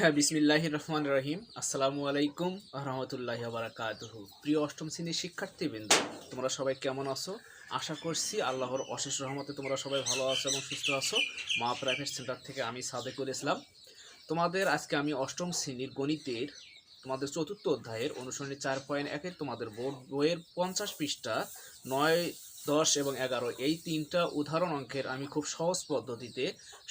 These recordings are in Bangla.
হ্যাঁ, বিসমিল্লাহির রহমানির রহিম। আসসালামু আলাইকুম রহমতুল্লাহি বারাকাতুহু। প্রিয় অষ্টম শ্রেণীর শিক্ষার্থীবৃন্দ, তোমরা সবাই কেমন আছো? আশা করছি আল্লাহর অশেষ রহমতে তোমরা সবাই ভালো আছো এবং সুস্থ আছো। মা প্রাইভেট সেন্টার থেকে আমি সাদেকুল ইসলাম। তোমাদের আজকে আমি অষ্টম শ্রেণীর গণিতের তোমাদের চতুর্থ অধ্যায়ের অনুসরণী 4.1-এর তোমাদের বোর্ড বইয়ের 50 পৃষ্ঠা 9, 10 এবং 11 এই তিনটা উদাহরণ অঙ্কের আমি খুব সহজ পদ্ধতিতে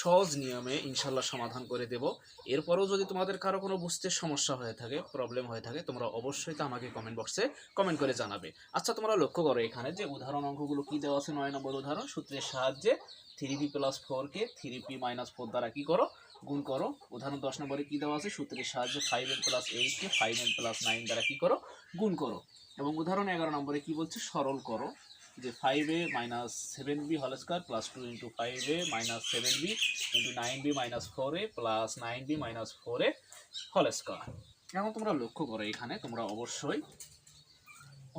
সহজ নিয়মে ইনশাল্লাহ সমাধান করে দেব। এরপরেও যদি তোমাদের কারো কোনো বুঝতে সমস্যা হয়ে থাকে, প্রবলেম হয়ে থাকে, তোমরা অবশ্যই তা আমাকে কমেন্ট বক্সে কমেন্ট করে জানাবে। আচ্ছা, তোমরা লক্ষ্য করো এখানে যে উদাহরণ অঙ্কগুলো কি দেওয়া আছে। 9 নম্বর উদাহরণ, সূত্রের সাহায্যে 3p + 4কে 3p - 4 দ্বারা কি করো, গুণ করো। উদাহরণ 10 নম্বরে কি দেওয়া আছে, সূত্রের সাহায্যে 5m + 8কে 5m + 9 দ্বারা কি করো, গুণ করো। এবং উদাহরণ 11 নম্বরে কি বলছে, সরল করো যে 5a - 7b² + 2 × 5a - 7b × 9b - 4a + 9b - 4a² এখন তোমরা লক্ষ্য করো এখানে তোমরা অবশ্যই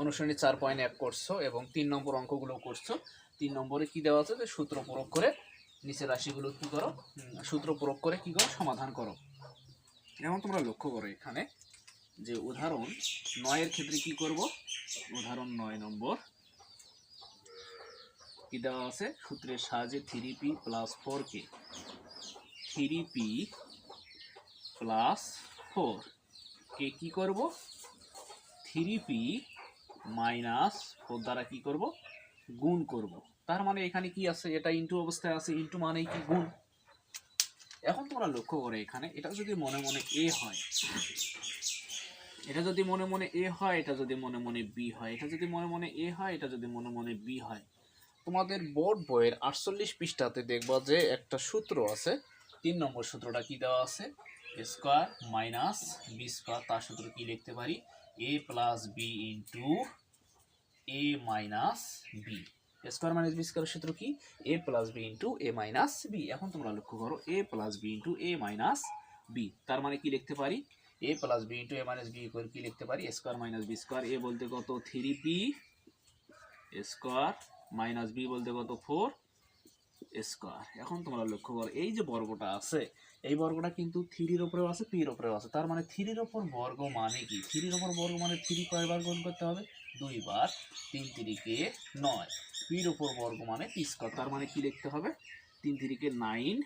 অনুসরণী 4.1 করছো এবং 3 নম্বর অঙ্কগুলো করছো। 3 নম্বরে কি দেওয়া আছে, যে সূত্র প্রয়োগ করে নিচের রাশিগুলো কি করো, সূত্র প্রয়োগ করে কি করো, সমাধান করো। এখন তোমরা লক্ষ্য করো এখানে যে উদাহরণ 9 এর ক্ষেত্রে কি করব। উদাহরণ 9 নম্বর কি দেওয়া আছে, সূত্রের সাহায্যে 3p + 4কে 3p + 4 কে কি করব, 3p - 4 দ্বারা কি করব, গুণ করব। তার মানে এখানে কি আছে, এটা ইনটু অবস্থায় আছে, ইনটু মানে কি গুণ। এখন তোমরা লক্ষ্য করে এখানে এটা যদি মনে মনে a হয়, এটা যদি মনে মনে a হয়, এটা যদি মনে মনে b হয়, এটা যদি মনে মনে a হয়, এটা যদি মনে মনে b হয়, তোমাদের বোর্ড বইয়ের 48 পৃষ্ঠাতে দেখবা যে একটা সূত্র আছে। 3 নম্বর সূত্রটা কি দেওয়া আছে, স্কয়ার মাইনাস বি স্কয়ার। তার সূত্র কি লিখতে পারি, a + b × a - b। Square minus B স্কয়ারের সূত্র কি, a + b × a - b। এখন তোমরা লক্ষ্য করো a + b × a - b, তার মানে কি লিখতে পারি, a + b × a - b কি লিখতে পারি, square minus B square. a বলতে কত, 3p স্কয়ার মাইনাস b বলতে কত, 4 স্কয়ার। এখন তোমরা লক্ষ্য করো এই যে বর্গটা আছে, এই বর্গটা কিন্তু 3 এর উপরেও আছে, p এর উপরেও আছে। তার মানে 3 এর উপর বর্গ মানে কি, 3 এর উপর বর্গ মানে 3 কয়বার গুণ করতে হবে, 2 বার। 3 × 3 = 9। p এর উপর বর্গ মানে p স্কয়ার। তার মানে কি লিখতে হবে, 3 × 3 = 9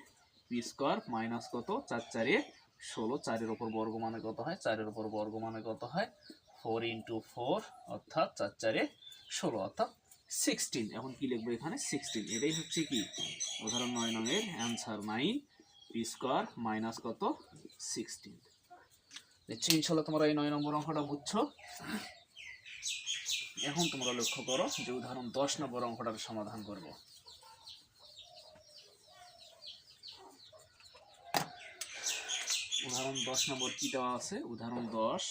p স্কয়ার মাইনাস কত, 4 × 4 = 16। 4 এর উপর বর্গ মানে কত হয়, 4 এর উপর বর্গ মানে কত হয়, 4 × 4 অর্থাৎ 4 × 4 = 16 অর্থাৎ 16। এখন কি লিখবো এখানে, 16। এটাই হচ্ছে কি উদাহরণ 9 নংয়ের অ্যান্সার, 9 p স্কয়ার মাইনাস কত, 16। নিশ্চয়ই ইনশাল্লাহ তোমরা এই 9 নম্বর অঙ্কটা বুঝছো। এখন তোমরা লক্ষ্য করো যে উদাহরণ 10 নম্বর অঙ্কটার সমাধান করব। উদাহরণ 10 নম্বর কি দেওয়া আছে, উদাহরণ 10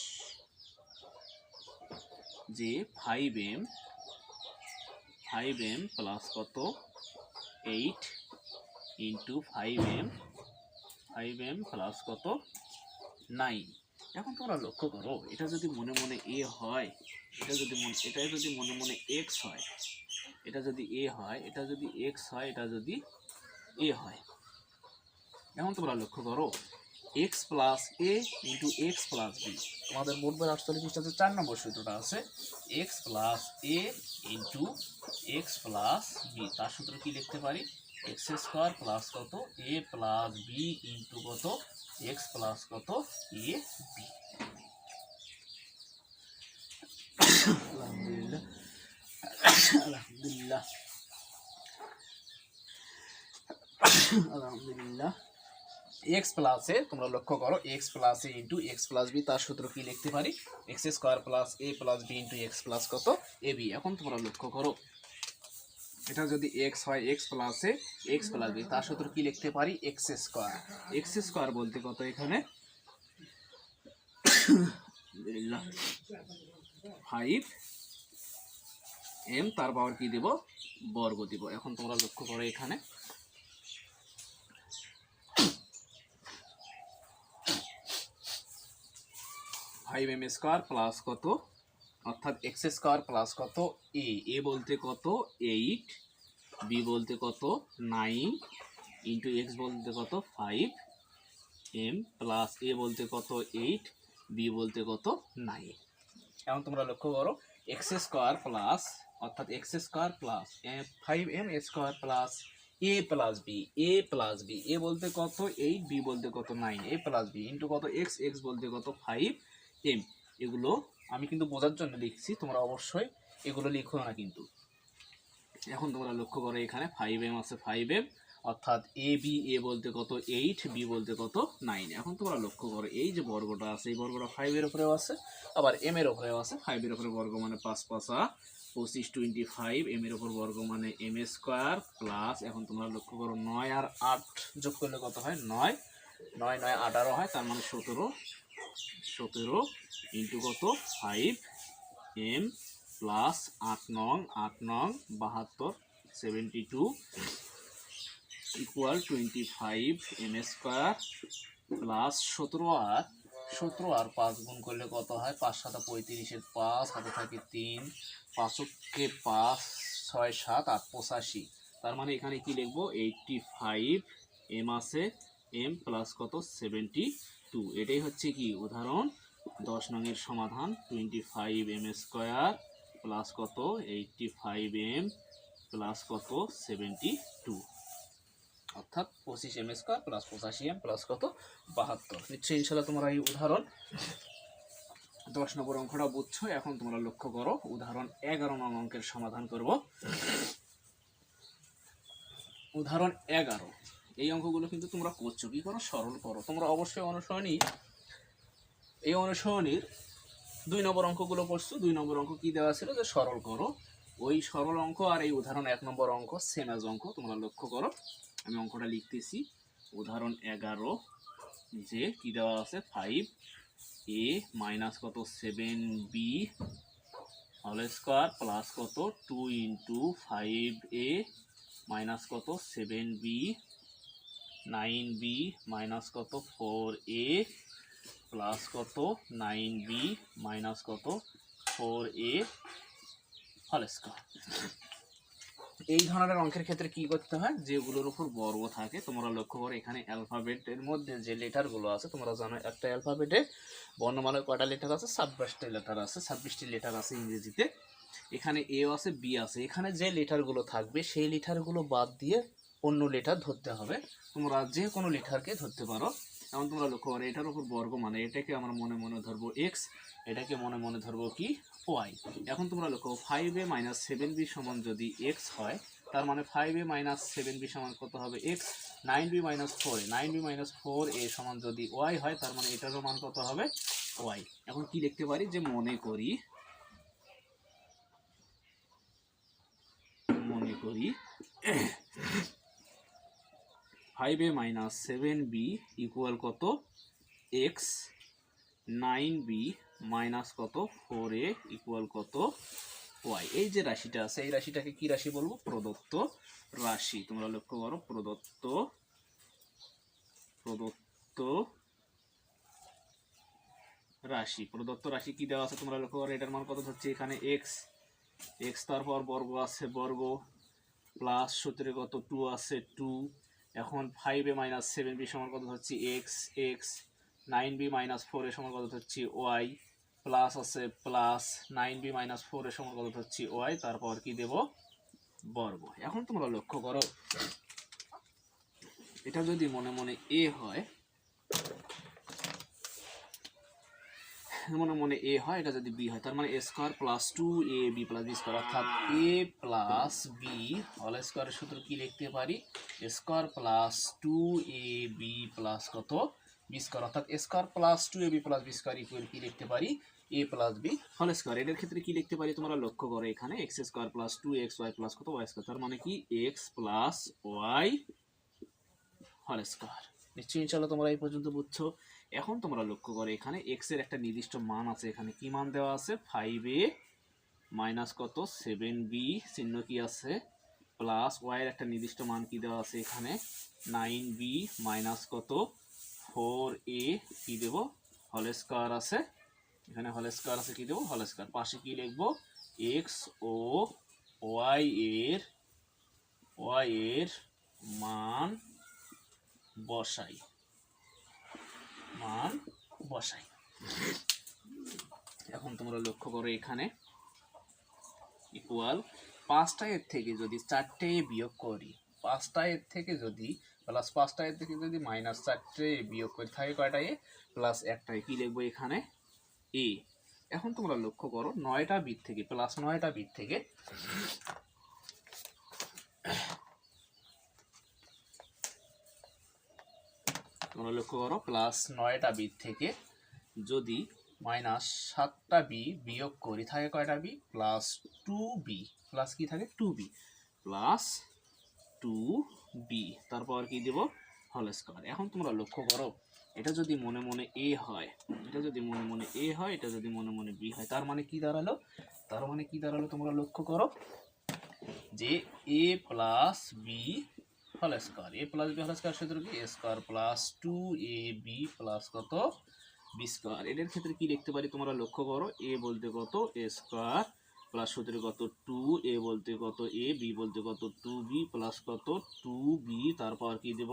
যে 5m প্লাস কত 8 × 5m প্লাস কত 9। এখন তোমরা লক্ষ্য করো এটা যদি মনে মনে a হয়, এটা যদি মনে মনে x হয়, এটা যদি a হয়, এটা যদি x হয়, এটা যদি a হয়। এখন তোমরা লক্ষ্য করো x + a × x + b। তোমাদের বোর্ড বইয়ের 48 পৃষ্ঠাতে 4 নম্বর সূত্রটা আছে, x + a × x + b। তার সূত্র কি লিখতে পারি, x² প্লাস কত a + b × কত x প্লাস কত a b। আলহামদুলিল্লাহ আলহামদুলিল্লাহ আলহামদুলিল্লাহ। x প্লাসে তোমরা লক্ষ্য করো x + a × x + b। তার সূত্র কি লিখতে পারি, x² + a + b × x plus কত ab। এখন তোমরা লক্ষ্য করো এটা যদি x হয়, x + a x + b, তার সূত্র কি লিখতে পারি, x² বলতে কত এখানে 5m, তার পাওয়ার কি দেব, বর্গ দিব। এখন তোমরা লক্ষ্য করো এখানে 5m² প্লাস কত অর্থাৎ x² প্লাস কত a বলতে কত 8, b বলতে কত 9 × x বলতে কত 5, এম প্লাস এ বলতে কত 8, বি বলতে কত 9। এখন তোমরা লক্ষ্য করো এক্স স্কোয়ার প্লাস অর্থাৎ x square plus 5m square plus A plus B, A বলতে কত 8, বি বলতে কত 9, এ প্লাস বি ইন্টু কত এক্স, এক্স বলতে কত 5m। এগুলো আমি কিন্তু বোঝার জন্য লিখছি, তোমরা অবশ্যই এগুলো লিখো না কিন্তু। এখন তোমরা লক্ষ্য করো এখানে 5m আছে 5m, অর্থাৎ এ বলতে কত 8, বি বলতে কত 9। এখন তোমরা লক্ষ্য করো এই যে বর্গটা আছে এই বর্গটা 5 এর উপরেও আছে আবার m এর উপরেও আছে। 5 এর উপরে বর্গ মানে 5 5 25 25, m এর উপর বর্গ মানে m স্কয়ার প্লাস, এখন তোমরা লক্ষ্য করো 9 আর 8 যোগ করলে কত হয় 9, 9 9 18 হয়, তার মানে 17 ইন্টু কত 5m প্লাস 8 নং 72 72 ইকুয়াল 25m স্কোয়ার প্লাস 17 আর 5 গুণ করলে কত হয় 5 7 35 5 হাতে থাকে 3, 5 কে 5 6 7 8 85। তার মানে এখানে কি লিখবো 85m আছে m প্লাস কত 72। এটাই হচ্ছে কি উদাহরণ 10 নং এর সমাধান। 25m স্কোয়ার প্লাস কত 85m প্লাস কত 72, অর্থাৎ 25m square plus 85m plus কত 72। নিশ্চয়ই ইনশাল্লাহ তোমরা এই উদাহরণ 10 নম্বর অঙ্কটা বুঝছো। এখন তোমরা লক্ষ্য করো উদাহরণ 11 নং অঙ্কের সমাধান করব। উদাহরণ 11 এই অঙ্কগুলো কিন্তু তোমরা করছো কি করো সরল করো। তোমরা অবশ্যই অনুসরণীর 2 নম্বর অঙ্কগুলো পড়ছো। 2 নম্বর অঙ্ক কি দেওয়া ছিল যে সরল করো, ওই সরল অঙ্ক আর এই উদাহরণ 1 নম্বর অঙ্ক সেম এজ অঙ্ক। তোমরা লক্ষ্য করো আমি অঙ্কটা লিখতেছি। উদাহরণ 11 যে কি দেওয়া আছে 5a মাইনাস কত 7b হোল স্কয়ার প্লাস কত 2 ইন্টু 5a মাইনাস কত 7b 9b মাইনাস কত 4a প্লাস কত 9b মাইনাস কত 4a হোল স্কয়ার। এই ধরনের অঙ্কের ক্ষেত্রে কি করতে হয়, যেগুলোর উপর বর্গ থাকে তোমরা লক্ষ্য করো এখানে অ্যালফাবেটের মধ্যে যে লেটারগুলো আছে তোমরা জানো একটা অ্যালফাবেটে বর্ণমালার কয়টা লেটার আছে 26টা লেটার আছে, 26টি লেটার আছে ইংরেজিতে। এখানে এ আছে বি আছে, এখানে যে লেটারগুলো থাকবে সেই লেটারগুলো বাদ দিয়ে অন্য লেটার ধরতে হবে। তোমরা যে কোনো লেটারকে ধরতে পারো। এখন তোমরা লক্ষ্য করো এটার উপর বর্গ মানে এটাকে আমরা মনে মনে ধরবো এক্স, এটাকে মনে মনে ধরবো কি ওয়াই। এখন তোমরা লক্ষ্য 5a মাইনাস 7b সমান যদি এক্স হয় তার মানে 5a মাইনাস 7b সমান কত হবে x, 9b minus 4a 9b minus 4a সমান যদি ওয়াই হয় তার মানে এটারও মান কত হবে ওয়াই। এখন কি লিখতে পারি যে মনে করি 5a মাইনাস 7b ইকুয়াল কত এক্স, 9b মাইনাস কত 4a ইকুয়াল কত ওয়াই। এই যে রাশিটা আছে এই রাশিটাকে কি রাশি বলবো প্রদত্ত রাশি। তোমরা লক্ষ্য করো প্রদত্ত রাশি কি দেওয়া আছে তোমরা লক্ষ্য করো এটার মান কত হচ্ছে এখানে এক্স তারপর বর্গ আছে বর্গ প্লাস 17 কত 2 আছে 2। এখন 5a মাইনাস 7b সমান কত হচ্ছে এক্স, 9b মাইনাস 4a সমান কত হচ্ছে ওয়াই, প্লাস আছে প্লাস 9b মাইনাস 4a সমান কত হচ্ছে ওয়াই, তারপর কি দেব বর্গ। এখন তোমরা লক্ষ্য করো এটা যদি মনে মনে এ হয়, এটা যদি বি হয় তার মানে A square plus 2ab plus B square, অর্থাৎ এ প্লাস বি হোল স্কোয়ারের সূত্র কি লিখতে পারি স্কোয়ার প্লাস 2ab প্লাস কত বি স্কোয়ার, অর্থাৎ square plus 2ab plus B square equal কি লিখতে পারি a plus B whole square. এর ক্ষেত্রে কি লিখতে পারি তোমরা লক্ষ্য করো এখানে X square plus 2xy plus কত ওয়াই স্কোয়ার, তার মানে কি X plus Y whole square. নিশ্চয়ই ইনশাআল্লাহ তোমরা এই পর্যন্ত বুঝছো। এখন তোমরা লক্ষ্য করো এখানে x এর একটা নির্দিষ্ট মান আছে, এখানে কি মান দেওয়া আছে 5a মাইনাস কত 7b চিহ্ন কি আছে প্লাস y এর একটা নির্দিষ্ট মান কি দেওয়া আছে এখানে 9b মাইনাস কত 4a কি দেব হোল স্কয়ার আছে, এখানে হোল স্কয়ার আছে কি দেব হোল স্কয়ার, পাশে কি লিখবো x ও y এর মান বসাই। মান বসাই। এখন তোমরা লক্ষ্য করো এখানে ইকুয়াল 5টা এর থেকে যদি 4টে বিয়োগ করি, 5টা এর থেকে যদি প্লাস 5টা এর থেকে যদি মাইনাস 4টে বিয়োগ করি থাকে কয়টা এ প্লাস একটাই কি লিখবো এখানে এ। এখন তোমরা লক্ষ্য করো 9টা বিট থেকে প্লাস 9টা বিট থেকে তোমরা লক্ষ্য করো প্লাস 9টা বিট থেকে যদি মাইনাস 7টা বি বিয়োগ করি থাকে কয়টা বি প্লাস 2b প্লাস কি থাকে 2b প্লাস 2b তারপর কি দেব হোল স্কয়ার। এখন তোমরা লক্ষ্য করো এটা যদি মনে মনে a হয়, এটা যদি মনে মনে a হয়, এটা যদি মনে মনে b হয়, তার মানে কি দাঁড়ালো, তার মানে কি দাঁড়ালো তোমরা লক্ষ্য করো যে a plus b whole square, a plus b whole square সূত্র কি a square plus 2ab plus কত বি স্কয়ার। এটার ক্ষেত্রে কি লিখতে পারি তোমরা লক্ষ্য করো a বলতে কত a স্কয়ার প্লাস সূত্রে কত 2 a বলতে কত a b বলতে কত 2b প্লাস কত 2b তারপর কি দেব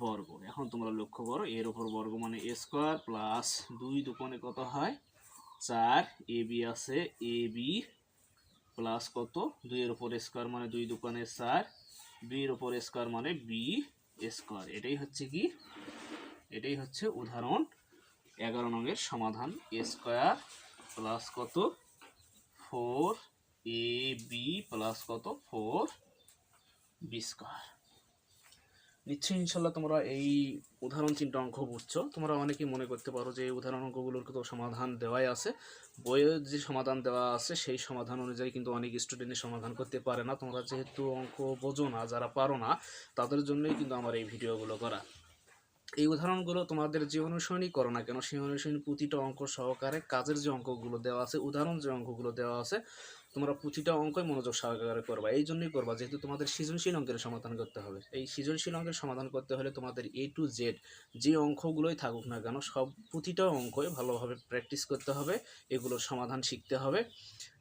বর্গ। এখন তোমরা লক্ষ্য করো এর উপর বর্গ মানে a স্কয়ার প্লাস 2 দুকোণে কত হয় 4 ab আছে ab প্লাস কত 2 এর উপর স্কয়ার মানে 2 দুকোণে 4 2 এর উপর স্কয়ার মানে b স্কয়ার। এটাই হচ্ছে কি, এটাই হচ্ছে উদাহরণ 11 নংয়ের সমাধান। a স্কয়ার প্লাস কত 4ab প্লাস কত 4b স্কয়ার। নিশ্চয়ই ইনশাল্লাহ তোমরা এই উদাহরণ 3টা অঙ্ক বুঝছো। তোমরা অনেকেই মনে করতে পারো যে এই উদাহরণ অঙ্কগুলোর তো সমাধান দেওয়াই আছে, বইয়ে যে সমাধান দেওয়া আছে সেই সমাধান অনুযায়ী কিন্তু অনেক স্টুডেন্টের সমাধান করতে পারে না। তোমরা যেহেতু অঙ্ক বোঝো না, যারা পারো না তাদের জন্যই কিন্তু আমার এই ভিডিওগুলো করা। এই উদাহরণগুলো তোমাদের যে অনুসরণই করো না কেন সেই অনুসরণ প্রতিটা অঙ্ক সহকারে কাজের যে অঙ্কগুলো দেওয়া আছে, উদাহরণ যে অঙ্কগুলো দেওয়া আছে, তোমরা প্রতিটা অঙ্কই মনোযোগ সহকারে করবা। এই জন্যই করবা যেহেতু তোমাদের সৃজনশীল অঙ্কের সমাধান করতে হবে। এই সৃজনশীল অঙ্কের সমাধান করতে হলে তোমাদের A to Z যে অঙ্কগুলোই থাকুক না কেন সব প্রতিটা অঙ্কই ভালোভাবে প্র্যাকটিস করতে হবে, এগুলোর সমাধান শিখতে হবে।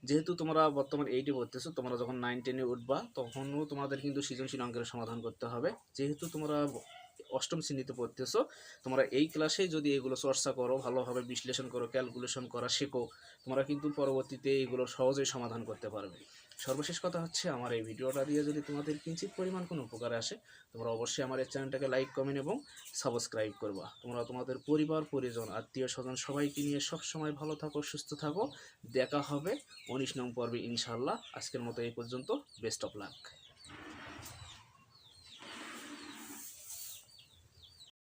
যেহেতু তোমরা বর্তমান 8-এ পড়তেছো, তোমরা যখন 9-10-এ উঠবা তখনও তোমাদের কিন্তু সৃজনশীল অঙ্কের সমাধান করতে হবে। যেহেতু তোমরা অষ্টম শ্রেণীতে পড়তেছো, তোমরা এই ক্লাসে যদি এগুলো চর্চা করো, ভালোভাবে বিশ্লেষণ করো, ক্যালকুলেশন করা শেখো, তোমরা কিন্তু পরবর্তীতে এগুলো সহজেই সমাধান করতে পারবে। সর্বশেষ কথা হচ্ছে আমার এই ভিডিওটা দিয়ে যদি তোমাদের কিঞ্চিত পরিমাণ কোনো উপকারে আসে, তোমরা অবশ্যই আমার এই চ্যানেলটাকে লাইক কমেন্ট এবং সাবস্ক্রাইব করবা। তোমরা তোমাদের পরিবার পরিজন আত্মীয় স্বজন সবাইকে নিয়ে সবসময় ভালো থাকো, সুস্থ থাকো। দেখা হবে 19 নং পর্বে ইনশাআল্লাহ। আজকের মতো এই পর্যন্ত, বেস্ট অফ লাক।